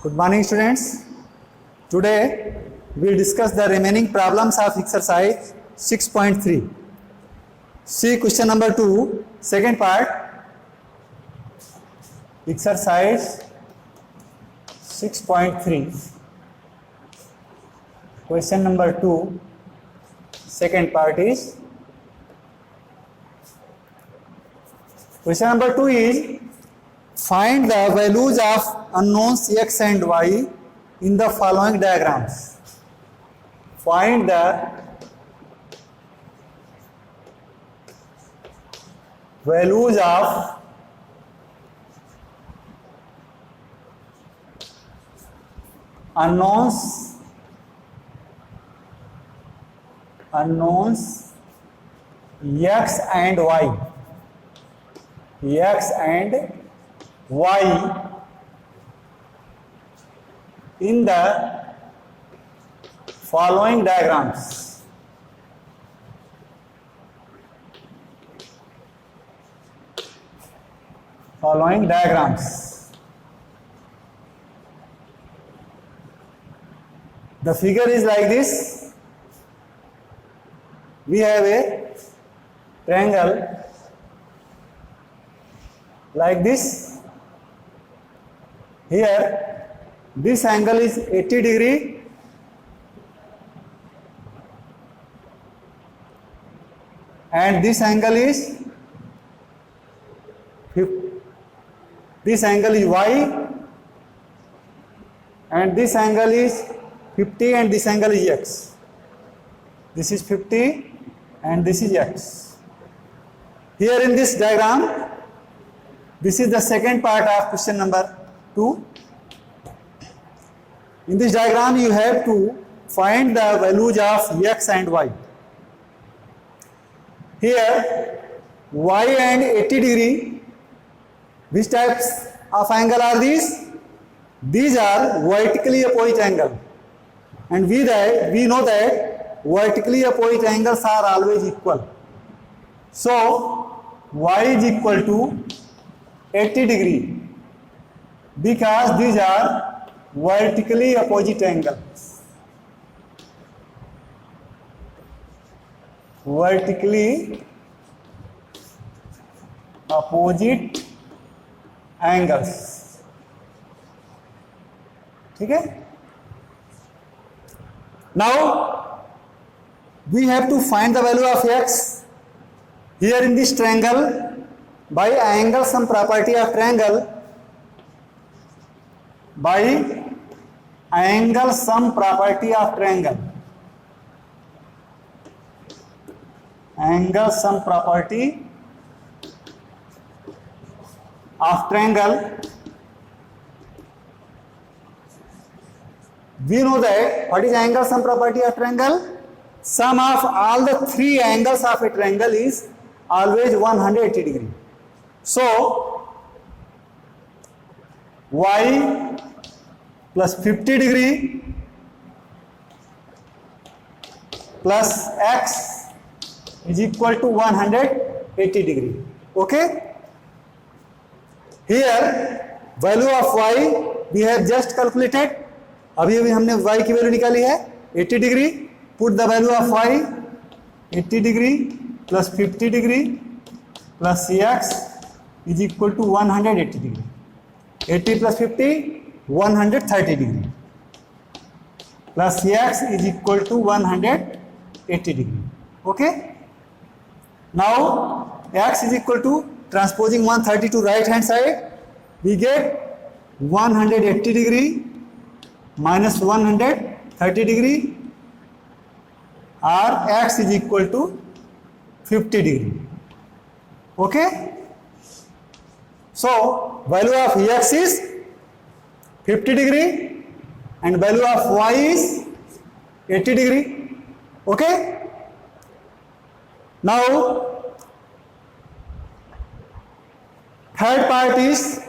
Good morning, students. Today we will discuss the remaining problems of exercise 6.3. See question number 2, second part. Exercise 6.3. Question number 2, second part is. Question number 2 is find the values of unknowns x and y in the following diagrams. Find the values of unknowns x and y in the following diagrams. The figure is like this. We have a triangle like this. Here this angle is 80 degree and this angle is y and this angle is 50 and this angle is x. This is 50 and this is x. Here in this diagram, this is the second part of question number 2. In this diagram you have to find the values of x and y. Here y and 80 degree, which types of angle are these? These are vertically opposite angle, and we know that vertically opposite angles are always equal. So y is equal to 80 degree because these are vertically opposite angles. Vertically opposite angles. Okay? Now we have to find the value of x. Here in this triangle, by angle sum property of triangle, we know that what is angle sum property of triangle? Sum of all the three angles of a triangle is always 180 degree. So y plus 50 degree plus x is equal to 180 degree. Okay? Here value of y we have just calculated. अभी हमने y की value निकाली है 80 degree. Put the value of y 80 degree plus 50 degree plus x is equal to 180 degree. 80 plus 50 130 degree plus x is equal to 180 degree. Okay? Now x is equal to, transposing 130 to right hand side, we get 180 degree minus 130 degree, or x is equal to 50 degree. Okay? So value of x is 50 degree and value of y is 80 degree. Okay? Now third part is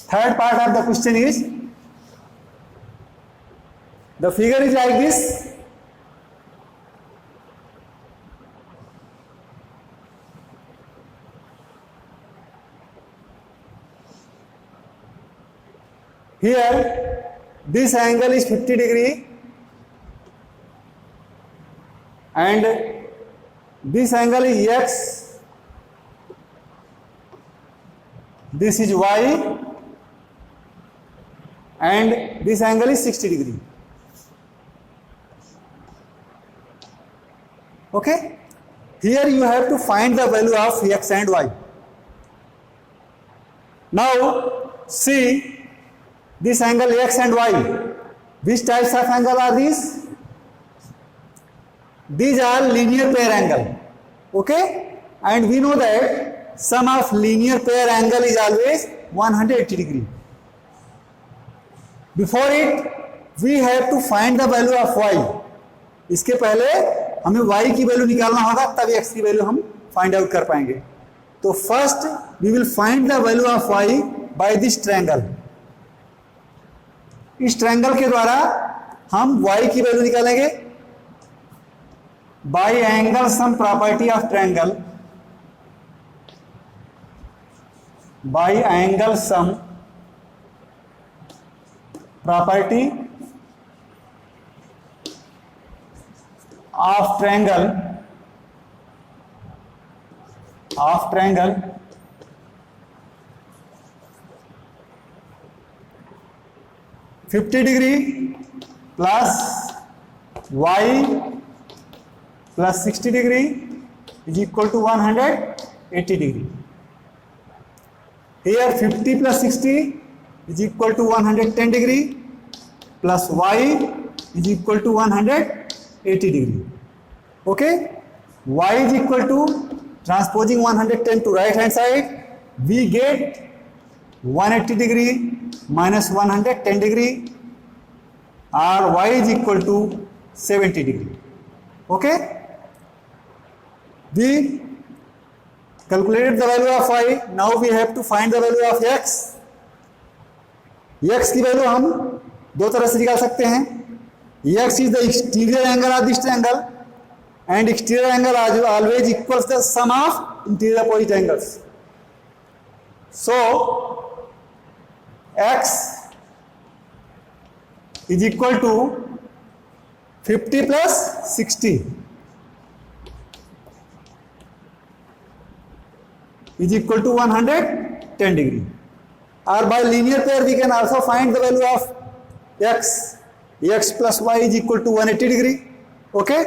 third part of the question is, the figure is like this. here this angle is 50 degree and this angle is x, this is y, and this angle is 60 degree. Okay, here you have to find the value of x and y. Now see this angle x and y. Which types of angle are these? These are linear pair angle. Okay, and we know that sum of linear pair angle is always 180 degree. Before it we have to find the value of y. इसके पहले हमें y की value निकालना होगा, तब x की value हम find out कर पाएंगे. तो first we will find the value of y by this triangle. इस ट्रायंगल के द्वारा हम y की वैल्यू निकालेंगे by angle sum property of triangle, by angle sum property of triangle, of triangle 50 degree plus y plus 60 degree is equal to 180 degree. Here 50 plus 60 is equal to 110 degree plus y is equal to 180 degree. Okay, y is equal to transposing 110 to right hand side, we get 180 degree minus 110 degree, or y is equal to 70 degree. Okay, we calculated the value of y. Now we have to find the value of x. x की value हम दो तरह से निकाल सकते हैं. x is the exterior angle of this triangle and exterior angle always equals the sum of interior opposite angles. So x is equal to 50 plus 60 is equal to 110 degree. Or by linear pair we can also find the value of x. x plus y is equal to 180 degree. Okay,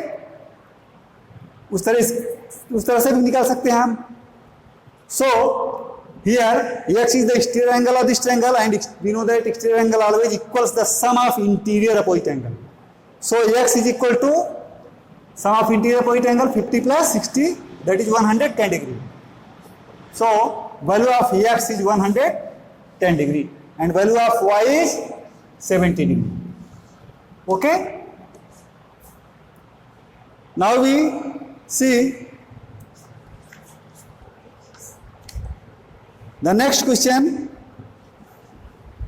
उस तरह से भी निकाल सकते हैं हम. So here x is the exterior angle of this triangle and we know that exterior angle always equals the sum of interior opposite angle. So x is equal to sum of interior opposite angle 50 plus 60, that is 110 degree. So value of x is 110 degree and value of y is 70 degree. Okay, now we see the next question,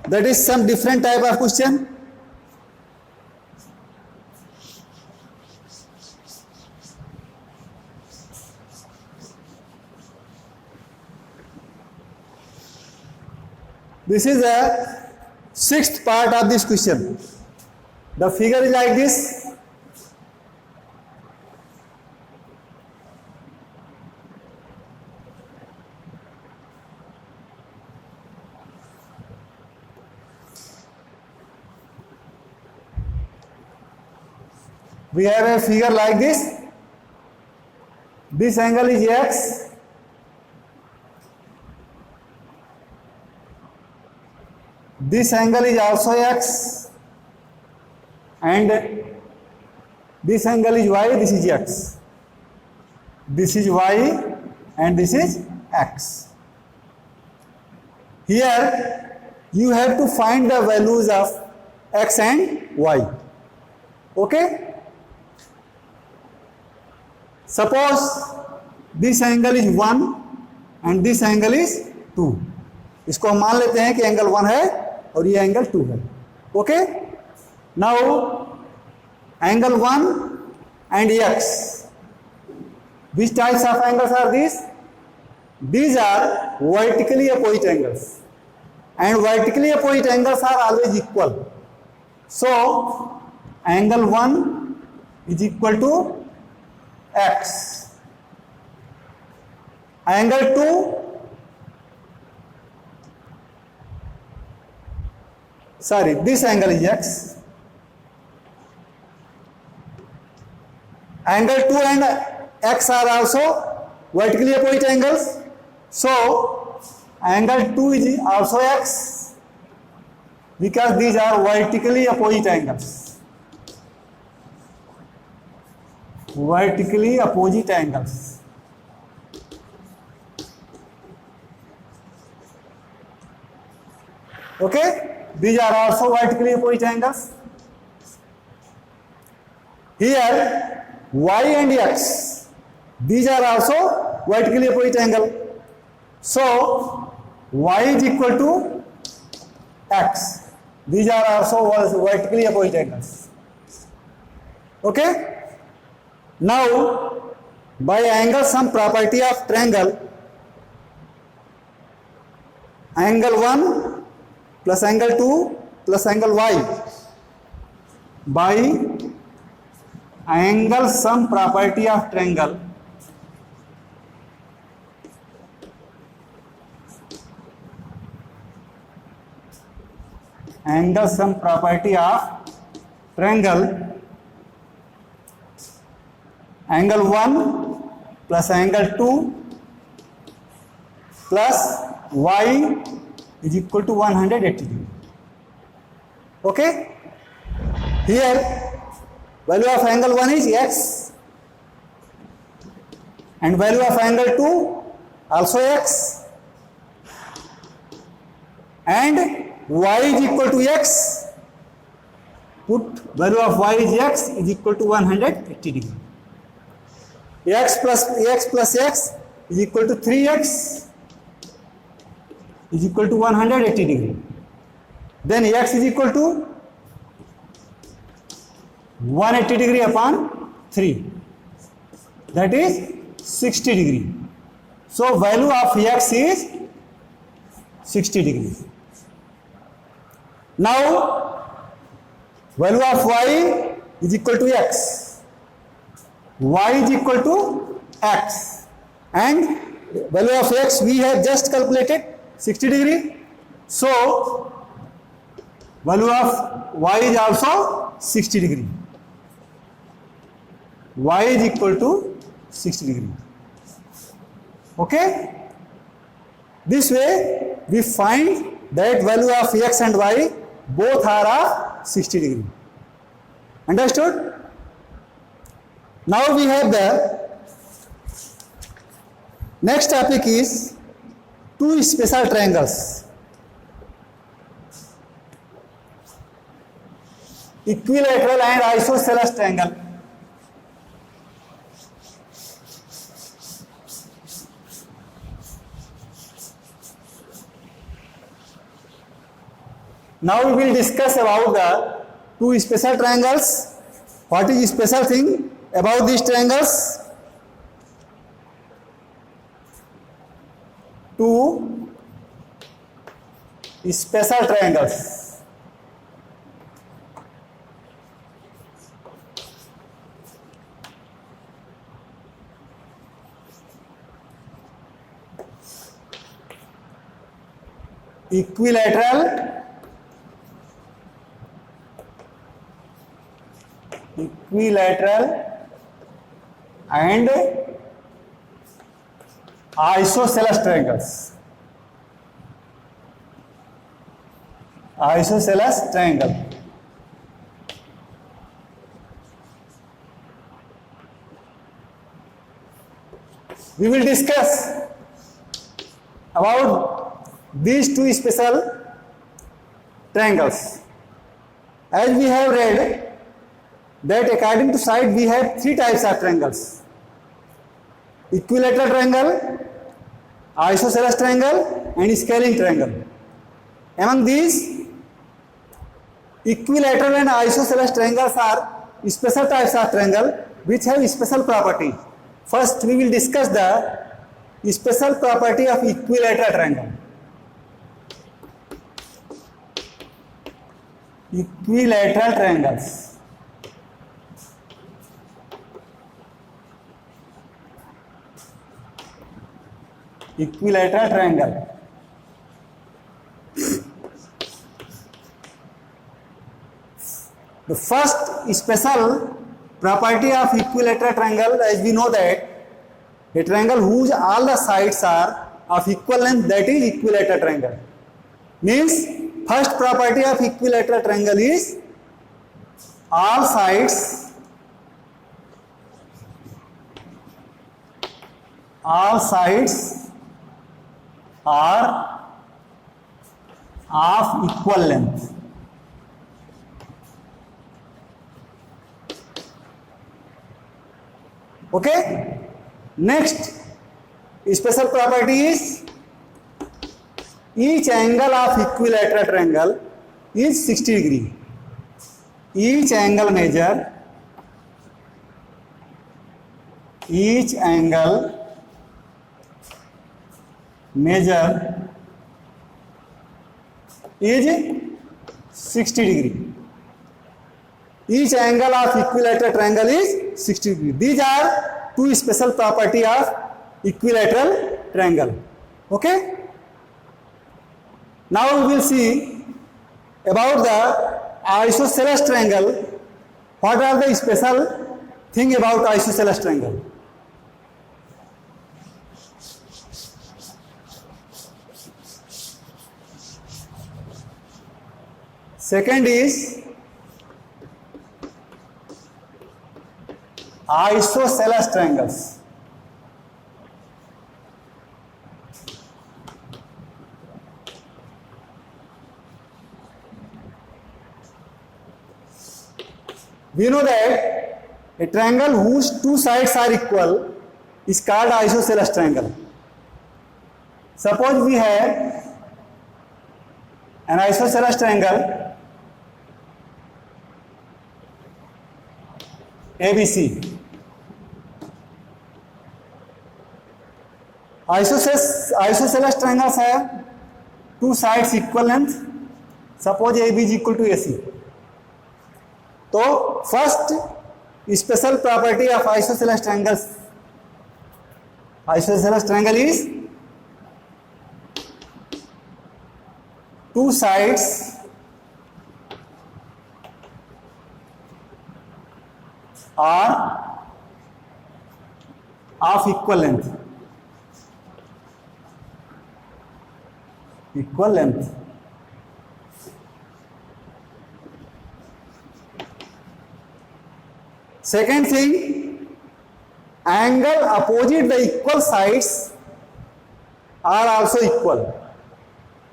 that is some different type of question. This is the sixth part of this question. The figure is like this. We have a figure like this. This angle is x. This angle is also x. And this angle is y, this is x. This is y and this is x. Here you have to find the values of x and y. Okay? Suppose this angle is 1 and this angle is 2. इसको हम मान लेते हैं कि angle 1 है और ये angle 2 है. Okay, now angle 1 and x, which types of angles are these? These are vertically opposite angles. and vertically opposite angles are always equal. So angle 1 is equal to x. Angle 2, sorry, this angle is x. Angle 2 and x are also vertically opposite angles. So angle 2 is also x because these are vertically opposite angles. Vertically opposite angles. Okay, these are also vertically opposite angles. Here y and x, these are also vertically opposite angle. So y is equal to x. These are also vertically opposite angles. Okay. Now by angle sum property of triangle, angle 1 plus angle 2 plus angle y, by angle sum property of triangle, angle sum property of triangle, angle 1 plus angle 2 plus y is equal to 180 degree. Okay. Here value of angle 1 is x and value of angle 2 also x, and y is equal to x. Put value of y is x is equal to 180 degree. X plus x is equal to 3x is equal to 180 degree. Then x is equal to 180 degree upon 3, that is 60 degree. So value of x is 60 degrees. Now value of y is equal to x, y is equal to x, and value of x we have just calculated 60 degree. So value of y is also 60 degree. Y is equal to 60 degree. Okay. This way we find that value of x and y both are 60 degree. Understood? Now we have the next topic is two special triangles, equilateral and isosceles triangle. Now we will discuss about the two special triangles. What is the special thing about these triangles? Two special triangles. Equilateral and isosceles triangles. Isosceles triangle. We will discuss about these two special triangles. As we have read that according to side we have three types of triangles: equilateral triangle, isosceles triangle and scaling triangle. Among these, equilateral and isosceles triangles are special types of triangle which have special property. First we will discuss the special property of equilateral triangle. Equilateral triangles, equilateral triangle. The first special property of equilateral triangle, as we know that a triangle whose all the sides are of equal length, that is equilateral triangle. Means first property of equilateral triangle is all sides are of equal length. Okay, next special property is each angle of equilateral triangle is 60 degree. Each angle measure is 60 degree. Each angle of equilateral triangle is 60 degree. These are two special property of equilateral triangle. Okay. Now we will see about the isosceles triangle. What are the special thing about isosceles triangle? Second is isosceles triangles. We know that a triangle whose two sides are equal is called isosceles triangle. Suppose we have an isosceles triangle ABC. Isosceles triangles have two sides equal length. Suppose AB is equal to AC. So first special property of isosceles triangles, isosceles triangle is two sides are of equal length. Equal length. Second thing, angle opposite the equal sides are also equal.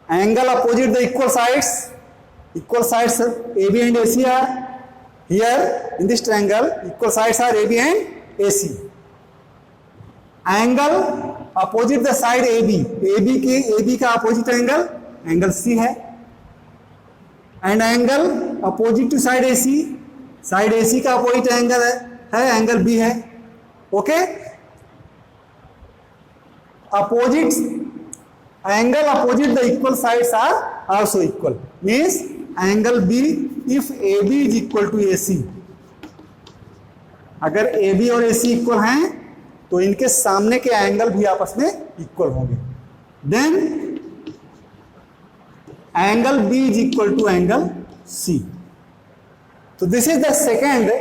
Angle opposite the equal sides AB and AC are here in this triangle. Equal sides are AB and AC. Angle opposite the side AB का opposite angle C है, and angle opposite to side AC का opposite angle है angle B है. Okay, angle opposite the equal sides are also equal. Means angle B, if AB is equal to AC, अगर AB और AC equal हैं तो इनके सामने के एंगल भी आपस में इक्वल होंगे. Then angle B is equal to angle C. So this is the second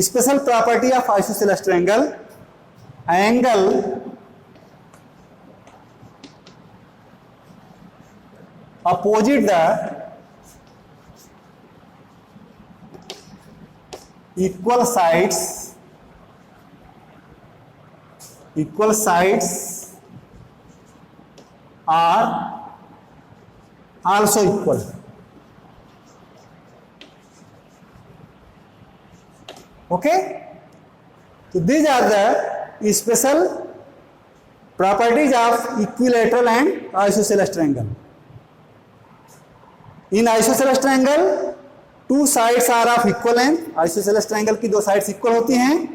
special property of isosceles triangle. Angle opposite the equal sides are also equal. Okay, so these are the special properties of equilateral and isosceles triangle. In isosceles triangle two sides are of equal length. Isosceles triangle की दो sides equal होती हैं,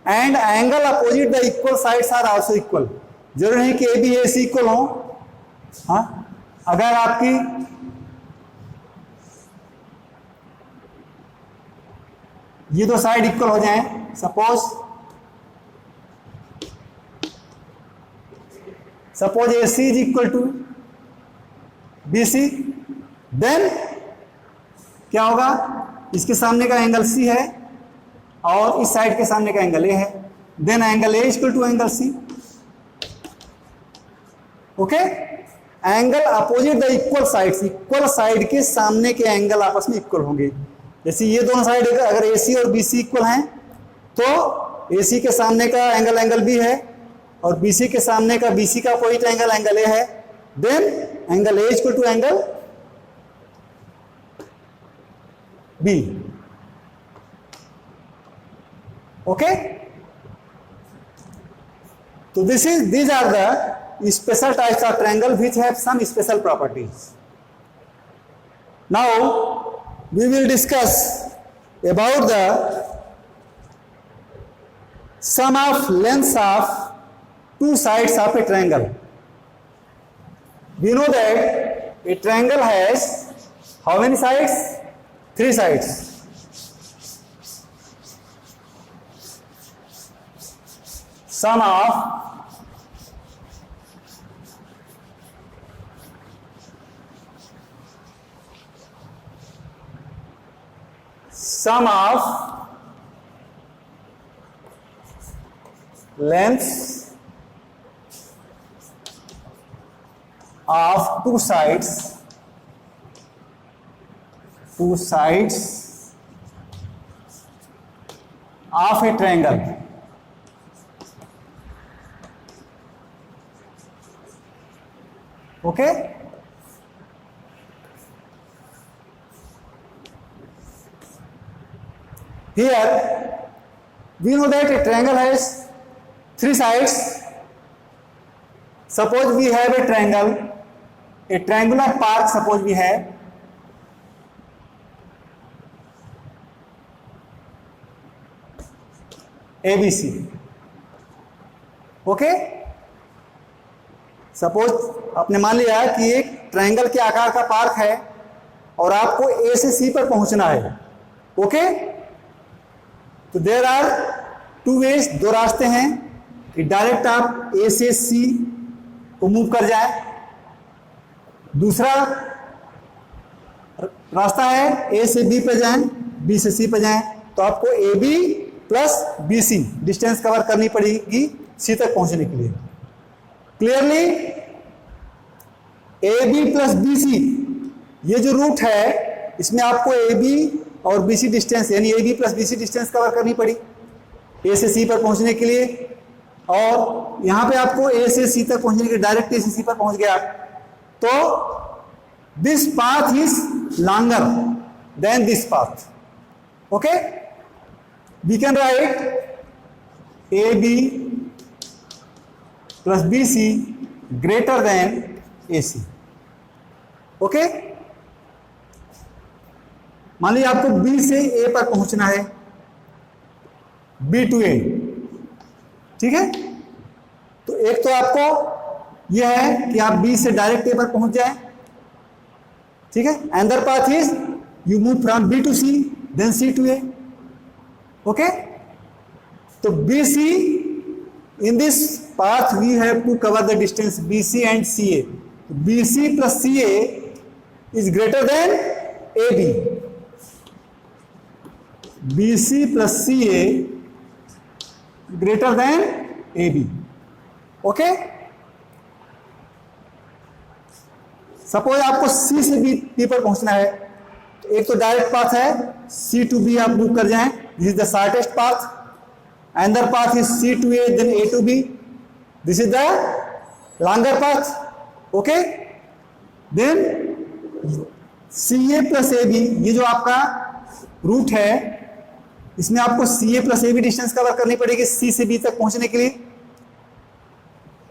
and angle opposite the equal sides are also equal. जरूर नहीं कि AB AC equal हो. हाँ, अगर आपकी ये दो साइड इक्वल हो जाएं, suppose AC is equal to BC, then क्या होगा, इसके सामने का एंगल C है और इस साइड के सामने का एंगल A है, then angle A equal to angle C। Okay, angle opposite the equal side के सामने के एंगल आपस में इक्वल होंगे। जैसे ये दोनों साइड अगर AC और BC इक्वल हैं तो AC के सामने का एंगल B है और BC के सामने का BC का अपोजिट एंगल A है, then angle A equal to angle B। Okay, तो these are the special types of triangle which have some special properties. Now we will discuss about the sum of lengths of two sides of a triangle. We know that a triangle has how many sides? 3 sides. Sum of lengths of two sides of a triangle. Okay, here we know that a triangle has 3 sides. Suppose we have a triangle, a triangular park, suppose we have, ABC. Okay, suppose आपने मान लिया कि एक triangle के आकार का park है और आपको A से C पर पहुंचना है। ओके, तो देयर आर 2 वेज, 2 रास्ते हैं कि डायरेक्ट आप A से C को मूव कर जाए। दूसरा रास्ता है A से B पे जाएं, B से C पे जाएं, तो आपको AB plus BC distance cover करनी पड़ेगी C तक पहुंचने के लिए। क्लियरली AB प्लस BC ये जो रूट है इसमें आपको AB और BC डिस्टेंस यानी AB plus BC distance cover करनी पड़ी A से C पर पहुंचने के लिए, और यहां पे आपको A से C तक पहुंचने के लिए डायरेक्ट A से C पर पहुंच गया, तो this path is longer than this path. Okay, we can write AB plus BC greater than AC। ओके, मान लीजिए आपको B से A पर पहुंचना है, B टू A, ठीक है। तो एक तो आपको यह है कि आप B से डायरेक्ट A पर पहुंच जाए, ठीक है। Another path is you move from B to C then C to A। Okay, तो BC in this path we have to cover the distance BC and CA. BC plus CA is greater than AB. BC plus CA greater than AB. Okay, suppose आपको C से B पर पहुंचना है, तो एक तो direct path है C to B आप मूव कर जाएं, this is the shortest path. Another path is C to A then A to B, this is the longer path. Okay, then CA plus AB ये जो आपका route है इसमें आपको CA plus AB distance cover करनी पड़ेगी C से B तक पहुंचने के लिए।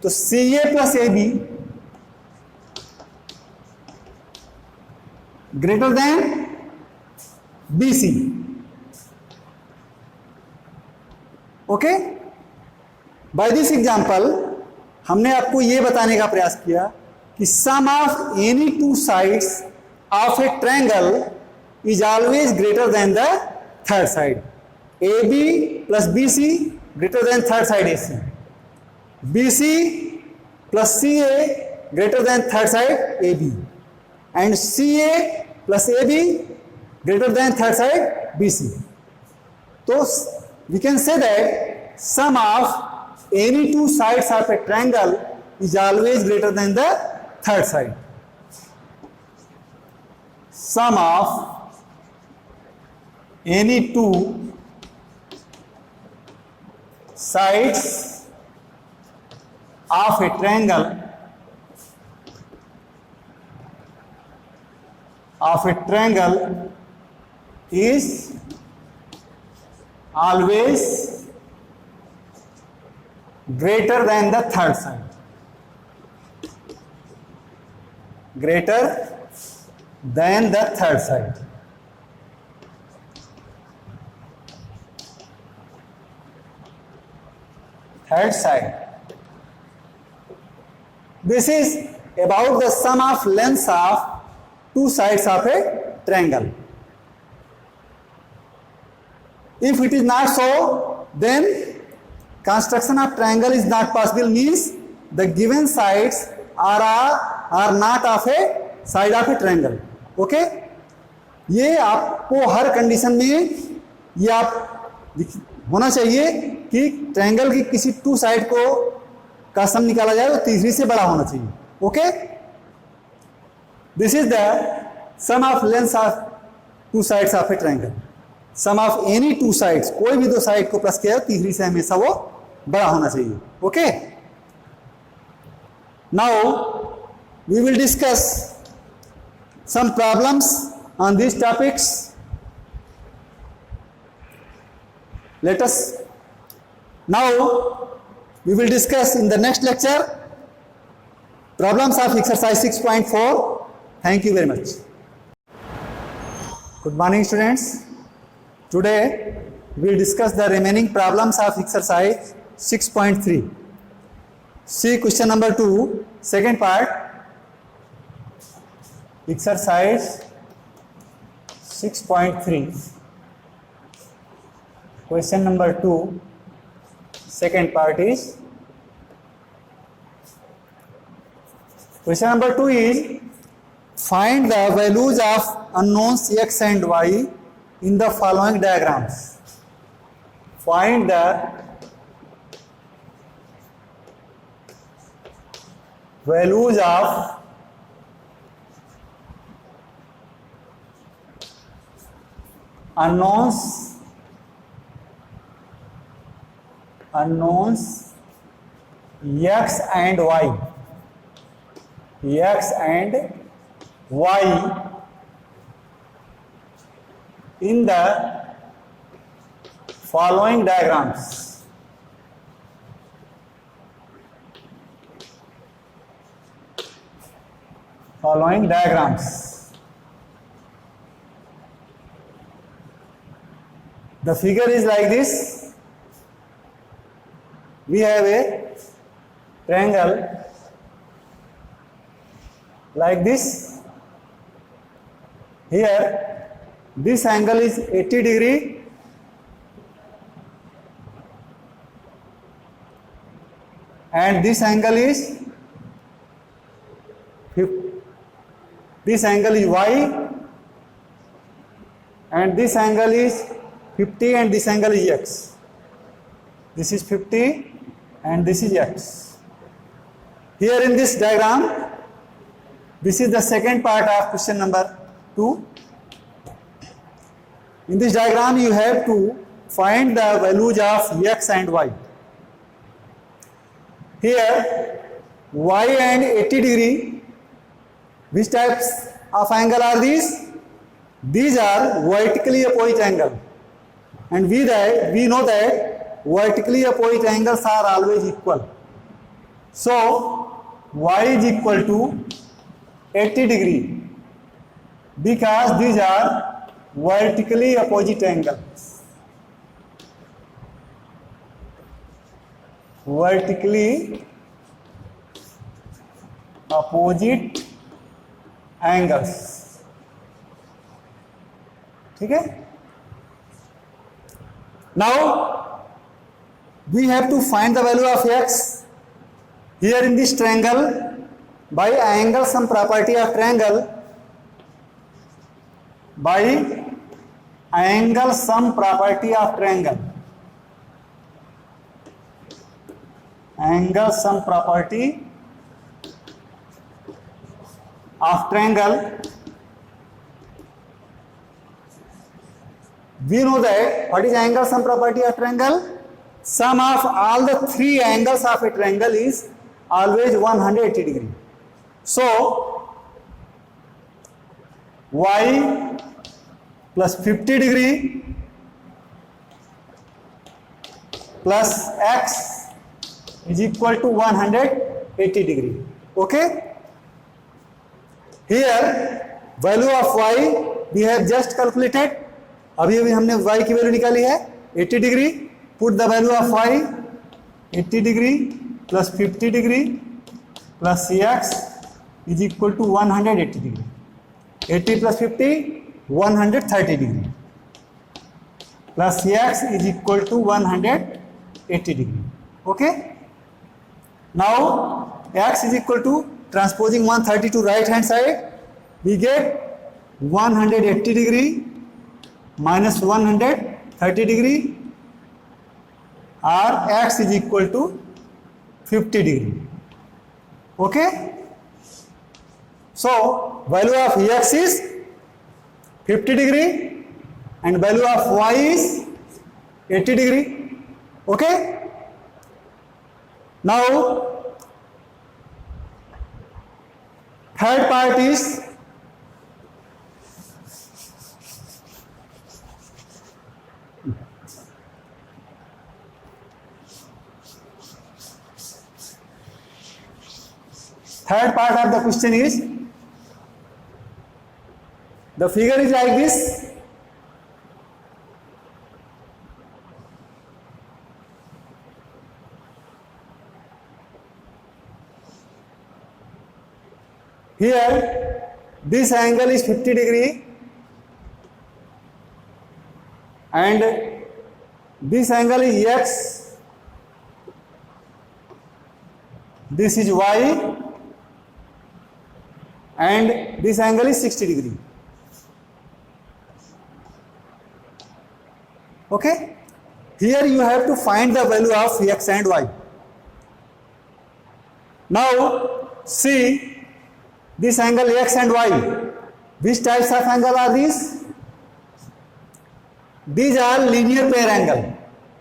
तो CA plus AB greater than BC। Okay, by this example हमने आपको यह बताने का प्रयास किया कि sum of any 2 sides of a triangle is always greater than the third side. AB plus BC greater than third side AC, BC plus CA greater than third side AB, and CA plus AB greater than third side BC. So we can say that sum of any two sides of a triangle is always greater than the third side. Sum of any two sides of a triangle is always greater than the third side. Greater than the third side. Third side. This is about the sum of lengths of two sides of a triangle. If it is not so, then construction of triangle is not possible, means the given sides are not of a side of a triangle. Okay? ये आपको हर condition में ये आप होना चाहिए कि triangle की किसी टू साइड को का सम निकाला जाए तो तीसरी से बड़ा होना चाहिए. Okay? This is the sum of length of two sides of a triangle. Sum of any two sides, कोई भी दो साइड को प्लस किया तीसरी से हमेशा वो बड़ा होना चाहिए. Okay? Now we will discuss some problems on these topics. Let us now we will discuss in the next lecture problems of exercise 6.4. Thank you very much. Good morning students. Today we will discuss the remaining problems of exercise 6.3. See question number 2, second part. Exercise 6.3, question number 2, second part is, question number 2 is, find the values of unknowns x and y in the following diagrams. Find the values of unknowns x and y in the following diagrams. The figure is like this. We have a triangle like this. Here this angle is 80 degree and this angle is y and this angle is 50 and this angle is x. This is 50 and this is x. Here in this diagram, this is the second part of question number 2. In this diagram you have to find the values of x and y. Here y and 80 degree, which types of angle are these? These are vertically opposite angle. And we know that vertically opposite angles are always equal. So y is equal to 80 degree because these are vertically opposite angles. Vertically opposite angles. ठीक है? Now we have to find the value of x here in this triangle by angle sum property of triangle, by angle sum property of triangle, angle sum property of triangle. We know that what is angle sum property of triangle? Sum of all the three angles of a triangle is always 180 degree. So y plus 50 degree plus x is equal to 180 degree. Okay? Here value of y we have just calculated. अभी अभी हमने y की value निकाली है 80 degree. Put the value of y 80 degree plus 50 degree plus x is equal to 180 degree. 80 plus 50 130 degree plus x is equal to 180 degree. Okay, now x is equal to transposing 130 to right hand side, we get 180 degree minus 130 degree or x is equal to 50 degree. Okay, so value of x is 50 degree and value of y is 80 degree. Okay, now third part is third part of the question is, the figure is like this. Here this angle is 50 degree and this angle is x, this is y and this angle is 60 degree. Okay, here you have to find the value of x and y. Now see this angle x and y, which types of angle are these? These are linear pair angle.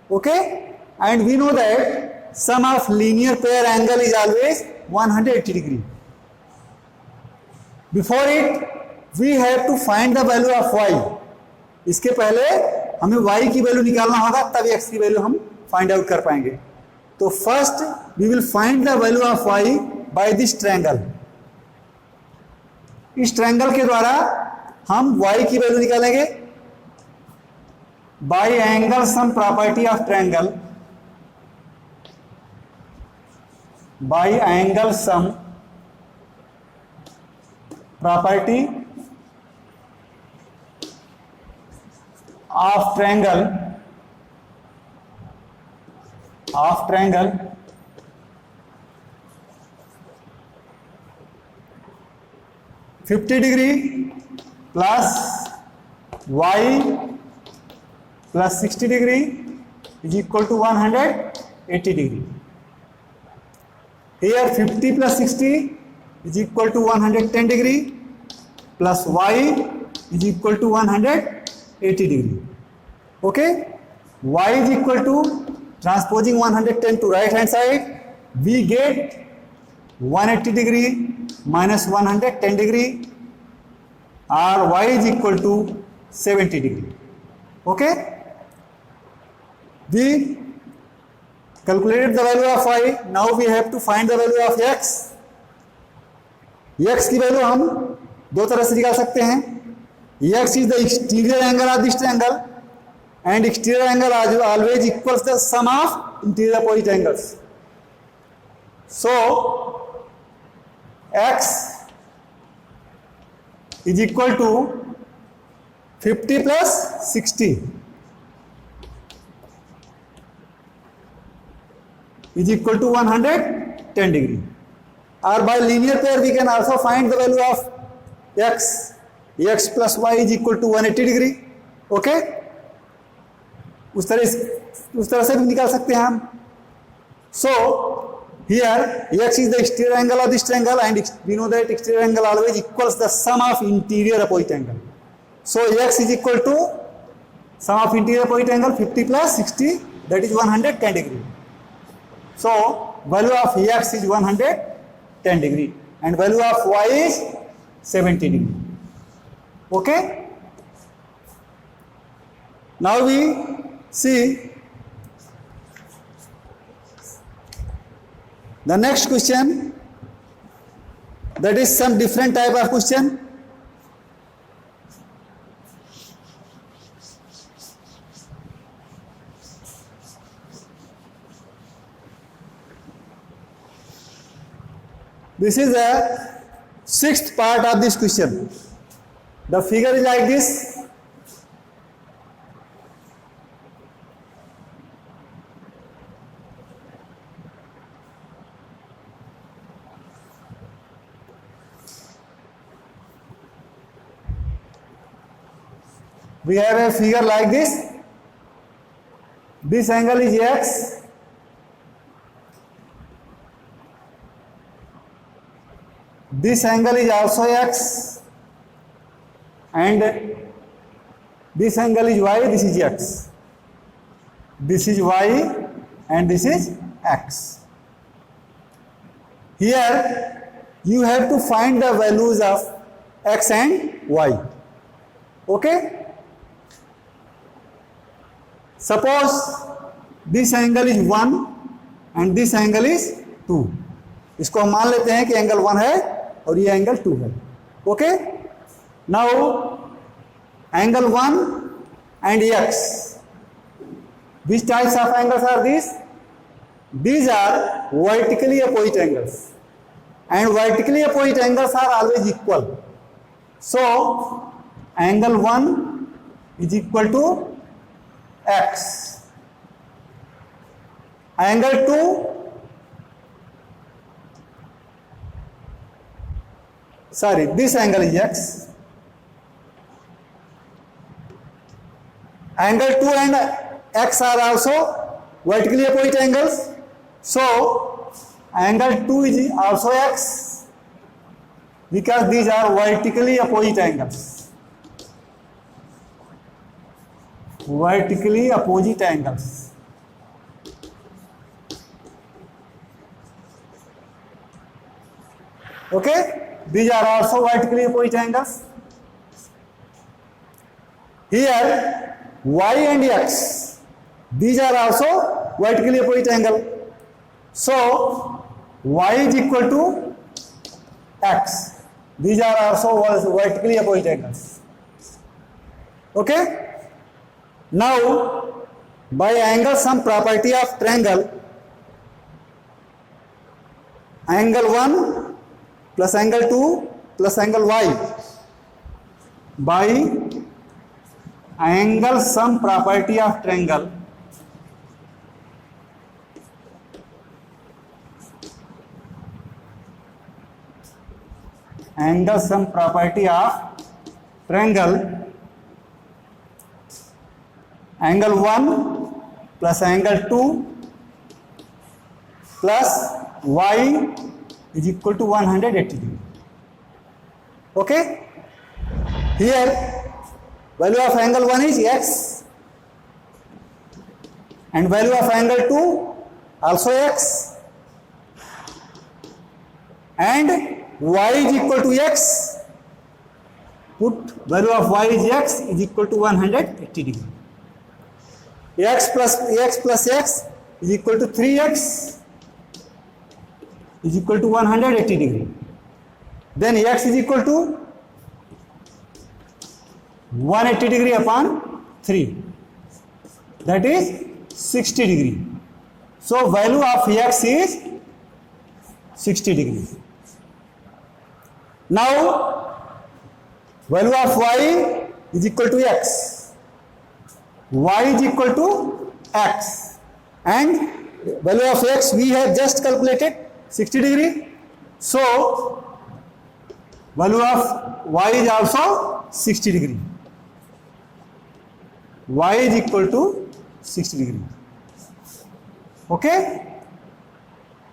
Okay, and we know that sum of linear pair angle is always 180 degree. Before it we have to find the value of y. इसके पहले हमें y की value निकालना होगा, तब x की value हम find out कर पाएंगे. तो first we will find the value of y by this triangle. इस ट्रायंगल के द्वारा हम y की वैल्यू निकालेंगे by angle sum property of triangle, by angle sum property of triangle, 50 degree plus y plus 60 degree is equal to 180 degree. Here 50 plus 60 is equal to 110 degree plus y is equal to 180 degree. Okay, y is equal to transposing 110 to right hand side, we get 180 degree minus 110 degree or y is equal to 70 degree. Okay, we calculated the value of y. Now we have to find the value of x. x की value हम दो तरह से निकाल सकते हैं. x is the exterior angle of this triangle and exterior angle always equals the sum of interior opposite angles. So x is equal to 50 plus 60. is equal to 110 degree. Or by linear pair we can also find the value of x. X plus y is equal to 180 degree. Okay, उस तरह से भी निकाल सकते हैं हम. So here x is the exterior angle of this triangle, and we know that exterior angle always equals the sum of interior opposite angle. So x is equal to sum of interior opposite angle 50 plus 60, that is 110 degree. So value of x is 110 degree and value of y is 70 degree. Okay. Now we see the next question, that is some different type of question. This is the sixth part of this question. The figure is like this. We have a figure like this. This angle is x. This angle is also x. And this angle is y, this is x. This is y and this is x. Here you have to find the values of x and y. Okay? Suppose this angle is 1 and this angle is 2. इसको हम मान लेते हैं कि angle 1 है और ये angle 2 है. Okay, now angle 1 and x, which types of angles are these? These are vertically opposite angles, and vertically opposite angles are always equal. So angle 1 is equal to x, angle 2, sorry, this angle is x, angle 2 and x are also vertically opposite angles, so angle 2 is also x because these are vertically opposite angles. Vertically opposite angles. Okay, these are also vertically opposite angles. Here y and x, these are also vertically opposite angle. So y is equal to x. These are also vertically opposite angles. Okay. Now, by angle sum property of triangle, angle 1 plus angle 2 plus angle y, by angle sum property of triangle, angle sum property of triangle, angle 1 plus angle 2 plus y is equal to 180 degree. Okay, here value of angle 1 is x and value of angle 2 also x, and y is equal to x. Put value of y is x is equal to 180 degree. X plus x is equal to 3x is equal to 180 degree. Then x is equal to 180 degree upon 3, that is 60 degree. So value of x is 60 degree. Now value of y is equal to x, y is equal to x, and value of x we have just calculated 60 degree. So value of y is also 60 degree. Y is equal to 60 degree. Okay.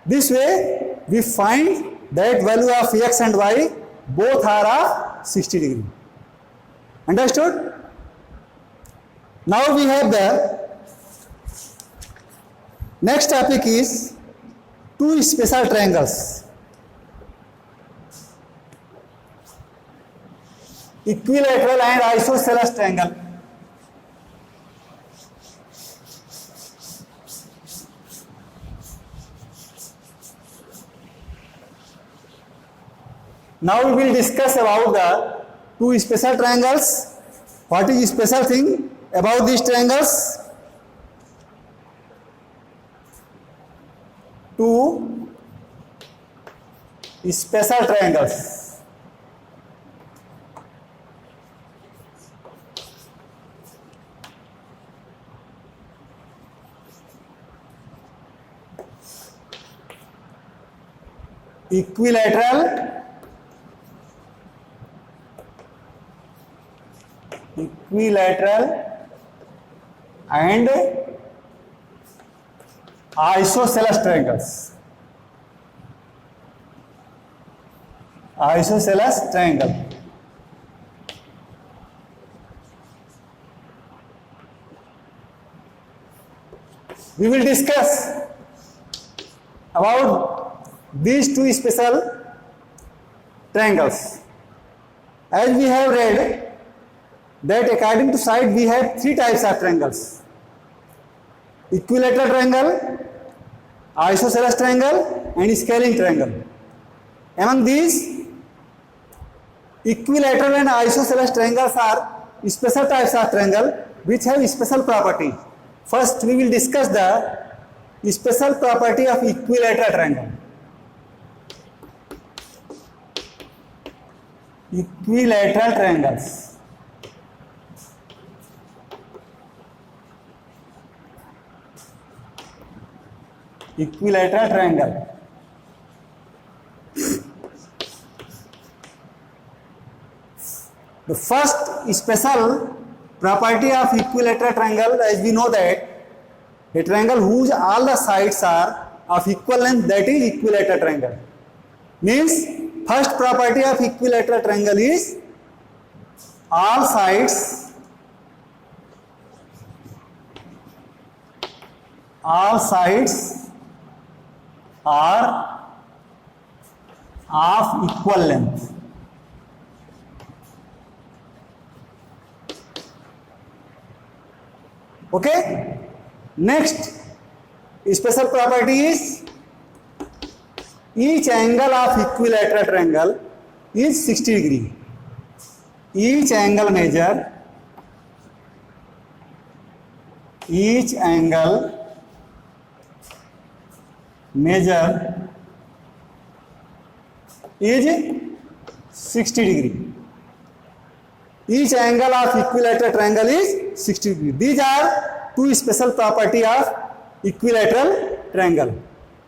This way we find that value of x and y both are of 60 degree. Understood? Now we have the next topic is two special triangles. Equilateral and isosceles triangle. Now we will discuss about the two special triangles. What is special thing about these triangles? Two special triangles. Equilateral and isosceles triangles. Isosceles triangle. We will discuss about these two special triangles. As we have read that according to side we have three types of triangles: equilateral triangle, isosceles triangle and scaling triangle. Among these, equilateral and isosceles triangles are special types of triangle which have special property. First we will discuss the special property of equilateral triangle. Equilateral triangles. Equilateral triangle. The first special property of equilateral triangle, as we know that a triangle whose all the sides are of equal length, that is equilateral triangle. Means first property of equilateral triangle is all sides are of equal length. Okay. Next special property is each angle of equilateral triangle is 60 degree. Each angle measure is 60 degree. Each angle of equilateral triangle is 60 degree. These are two special property of equilateral triangle.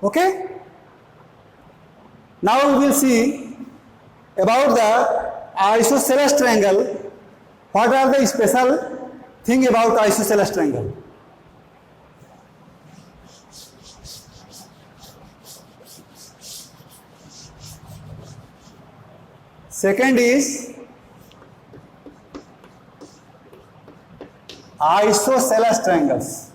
Okay. Now we will see about the isosceles triangle. What are the special thing about isosceles triangle? Second is isosceles triangles.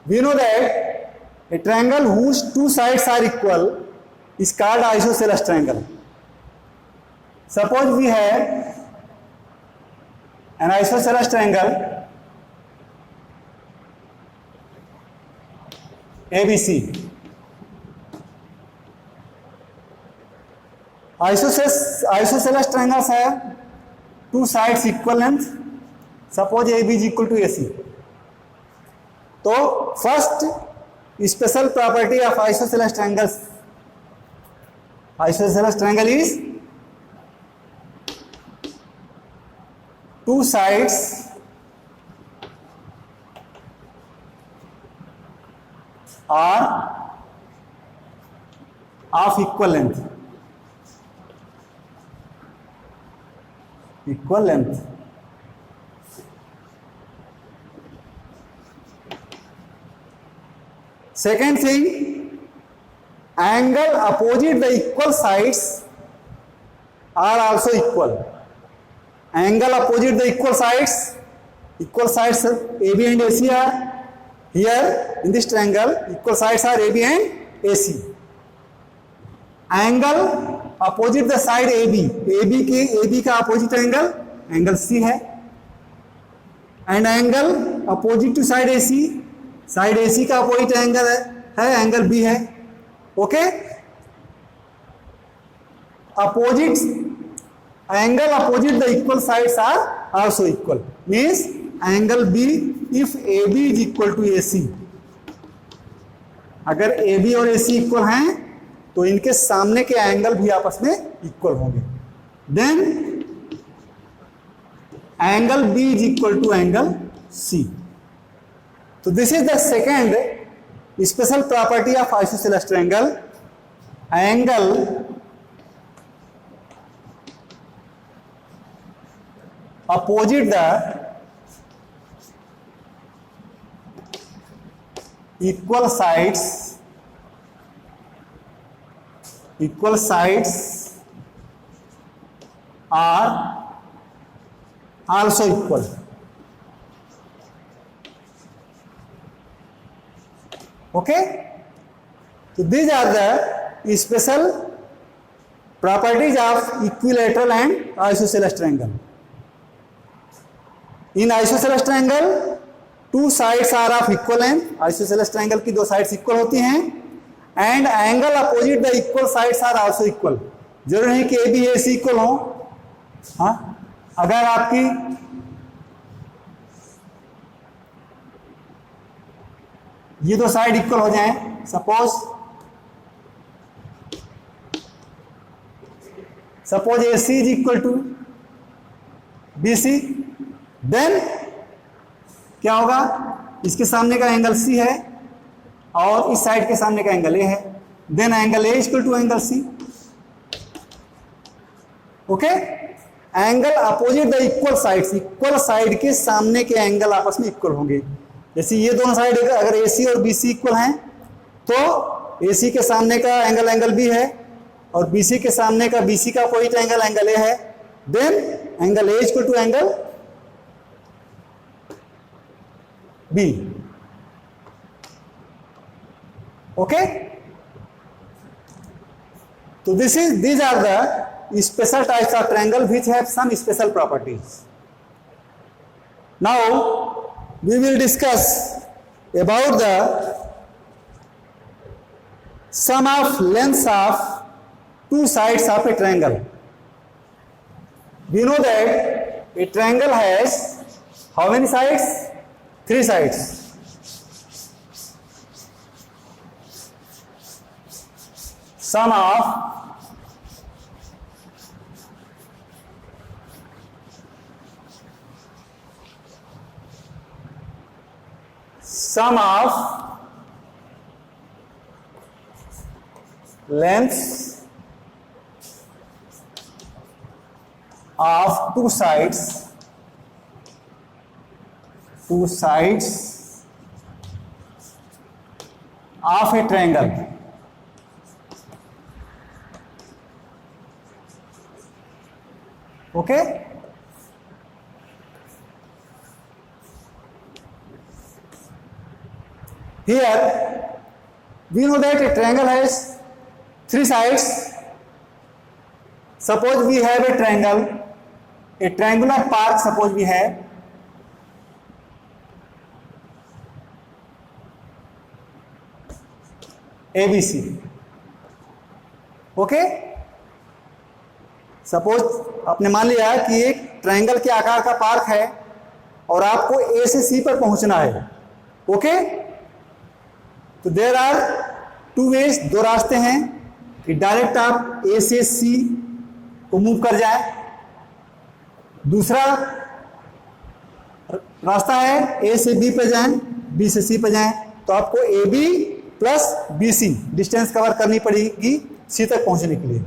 We know that a triangle whose two sides are equal is called isosceles triangle. Suppose we have an isosceles triangle ABC. Isosceles triangles have two sides equal length. Suppose AB is equal to AC. So first special property of isosceles triangles isosceles triangle is two sides are of equal length. Equal length. Second thing, angle opposite the equal sides are also equal. Angle opposite the equal sides AB and AC are here in this triangle. Equal sides are AB and AC. Angle opposite the side AB का opposite angle C है, and angle opposite to side AC का opposite angle है angle B है. Okay, angle opposite the equal sides are also equal, means angle B if AB is equal to AC. अगर AB और AC equal हैं तो इनके सामने के एंगल भी आपस में इक्वल होंगे. Then angle B is equal to angle C. तो this is the second special property of isosceles triangle. Angle opposite the equal sides are also equal. Okay, so these are the special properties of equilateral and isosceles triangle. In isosceles triangle two sides are of equal length. isosceles triangle की दो sides equal होती हैं, and angle opposite the equal sides are also equal. जरूर नहीं कि AB AC equal हो. हाँ, अगर आपकी ये दो साइड इक्वल हो जाएं, suppose AC is equal to BC, then क्या होगा, इसके सामने का एंगल C है और इस साइड के सामने का एंगल A है, then angle A equal to angle C. Okay, angle opposite the equal side के सामने के एंगल आपस में इक्वल होंगे. जैसे ये दोनों साइड अगर AC और BC इक्वल हैं तो AC के सामने का एंगल B है और BC के सामने का BC का अपोजिट एंगल A है, then angle A equal to angle B. Okay, तो these are the special types of triangle which have some special properties. Now we will discuss about the sum of lengths of two sides of a triangle. We know that a triangle has how many sides? 3 sides. Sum of lengths of two sides of a triangle. Okay, here we know that a triangle has 3 sides. Suppose we have a triangular park. Suppose we have ABC. Okay, suppose आपने मान लिया कि एक triangle के आकार का park है और आपको A से C पर पहुंचना है. ओके, तो देयर आर 2 वेज, 2 रास्ते हैं. कि डायरेक्ट आप ए से सी को मूव कर जाए। दूसरा रास्ता है ए से बी पे जाएं, बी से सी पे जाएं, तो आपको A B plus B C distance cover करनी पड़ेगी सी तक पहुंचने के लिए।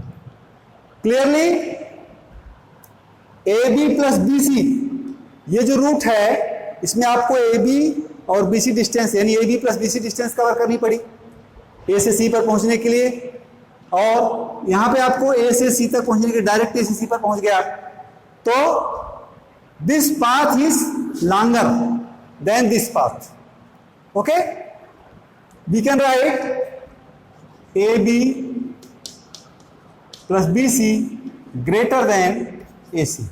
Clearly A B plus B C ये जो रूट है इसमें आपको ए बी और बी सी डिस्टेंस यानी A B plus B C distance cover करनी पड़ी ए से सी पर पहुंचने के लिए, और यहां पे आपको ए से सी तक पहुंचने के डायरेक्ट ए से सी पर पहुंच गया। तो this path is longer than this path. Okay, we can write A B plus B C greater than A C.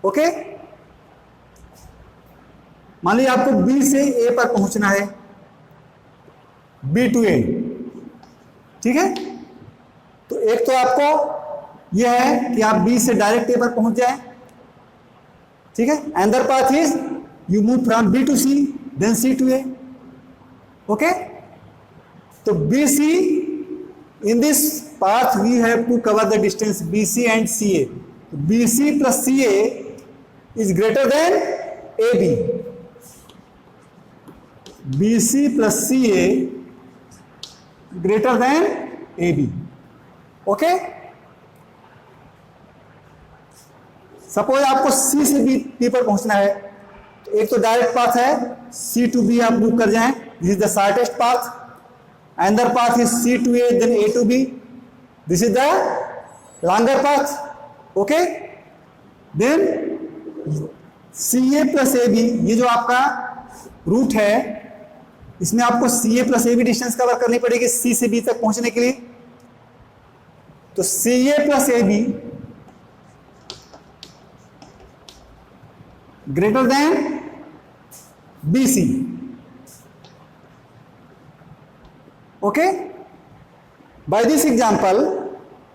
Okay, मान लीजिए आपको बी से ए पर पहुंचना है, बी टू ए, ठीक है। तो एक तो आपको यह है कि आप बी से डायरेक्ट ए पर पहुंच जाए, ठीक है। Another path is you move from B to C then C to A. Okay, तो B C in this path we have to cover the distance BC and CA. BC plus CA is greater than AB. BC plus CA greater than AB. Okay? Suppose आपको C से B पर पहुंचना है, तो एक तो direct path है C to B आप मूव कर जाएं, this is the shortest path. Another path is C to A then A to B. This is the longer path. Okay, then CA plus AB ये जो आपका route है इसमें आपको CA plus AB distance cover करनी पड़ेगी C से B तक पहुंचने के लिए। तो CA plus AB greater than BC। Okay, by this example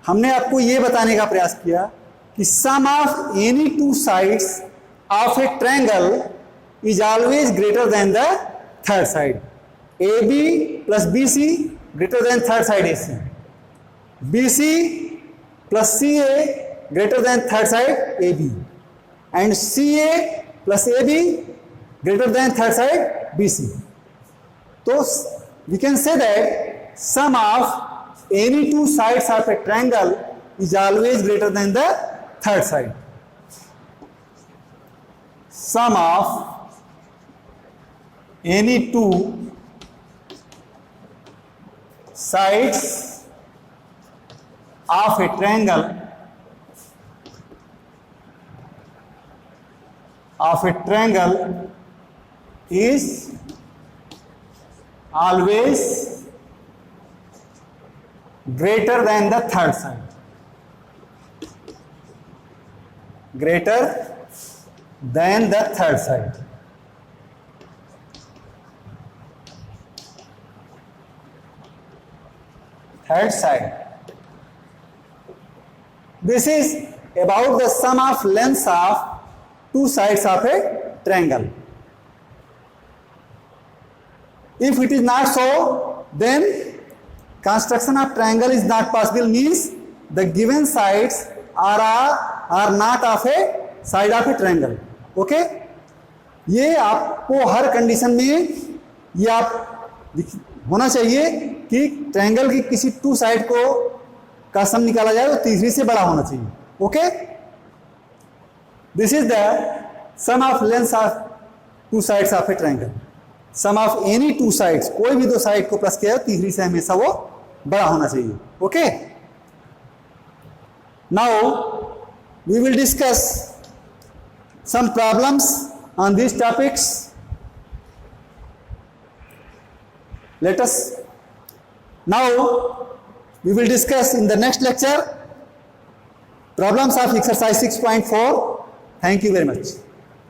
हमने आपको यह बताने का प्रयास किया कि sum of any two sides of a triangle is always greater than the third side. A B plus B C greater than third side A C, B C plus C A greater than third side A B, and C A plus A B greater than third side B C. तो we can say that sum of any two sides of a triangle is always greater than the third side. Sum of any two sides of a triangle is always greater than the third side. Greater than the third side. Third side. This is about the sum of lengths of two sides of a triangle. If it is not so, then construction of triangle is not possible, means the given sides are not of a side of a triangle. Okay, ये आपको हर condition में ये आप होना चाहिए कि triangle की किसी टू साइड को का सम निकाला जाए तो तीसरी से बड़ा होना चाहिए। Okay, this is the sum of length of two sides of a triangle. Sum of any two sides, कोई भी दो साइड को प्लस किया हो तीसरी से हमेशा वो बड़ा होना चाहिए। Okay, now we will discuss some problems on this topics. Let us now we will discuss in the next lecture problems of exercise 6.4। Thank you very much.